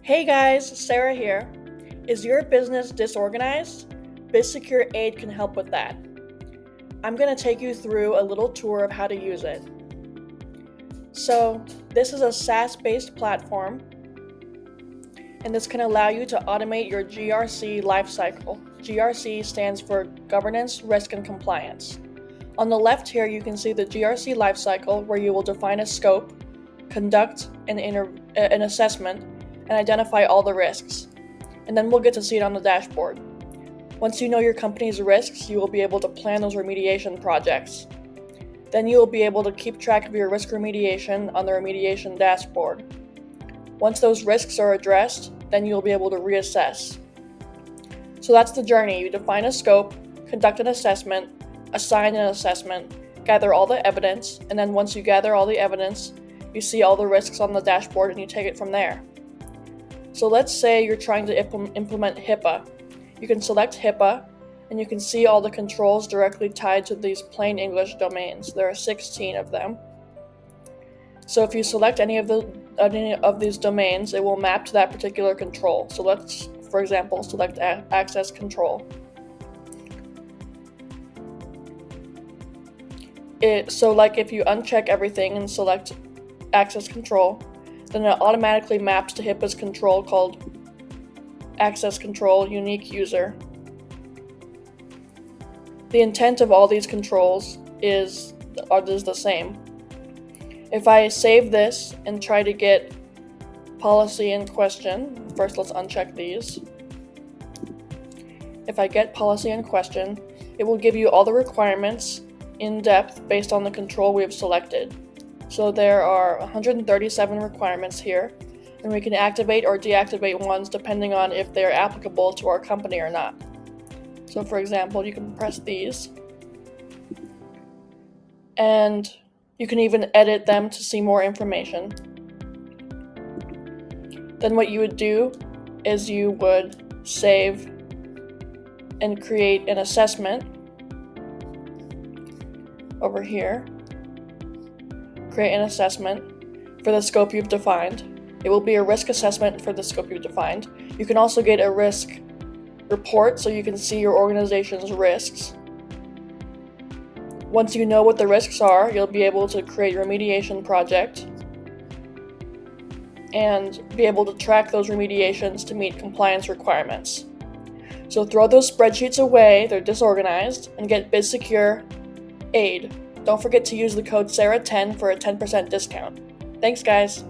Hey guys, Sarah here. Is your business disorganized? BizzSecure EAID can help with that. I'm going to take you through a little tour of how to use it. So, this is a SaaS-based platform, and this can allow you to automate your GRC lifecycle. GRC stands for Governance, Risk, and Compliance. On the left here, you can see the GRC lifecycle, where you will define a scope, conduct an assessment, and identify all the risks. And then we'll get to see it on the dashboard. Once you know your company's risks, you will be able to plan those remediation projects. Then you will be able to keep track of your risk remediation on the remediation dashboard. Once those risks are addressed, then you'll be able to reassess. So that's the journey. You define a scope, conduct an assessment, assign an assessment, gather all the evidence, and then once you gather all the evidence, you see all the risks on the dashboard and you take it from there. So let's say you're trying to implement HIPAA. You can select HIPAA, and you can see all the controls directly tied to these plain English domains. There are 16 of them. So if you select any of these domains, it will map to that particular control. So let's, for example, select access control. So like if you uncheck everything and select access control, then it automatically maps to HIPAA's control called access control unique user. The intent of all these controls is the same. If I save this and try to get policy in question, first let's uncheck these. If I get policy in question, it will give you all the requirements in depth based on the control we have selected. So there are 137 requirements here, and we can activate or deactivate ones depending on if they are applicable to our company or not. So for example, you can press these, and you can even edit them to see more information. Then what you would do is you would save and create an assessment over here. Create an assessment for the scope you've defined. It will be a risk assessment for the scope you've defined. You can also get a risk report so you can see your organization's risks. Once you know what the risks are, you'll be able to create your remediation project and be able to track those remediations to meet compliance requirements. So throw those spreadsheets away, they're disorganized, and get BizzSecure EAID. Don't forget to use the code SARAH10 for a 10% discount. Thanks, guys.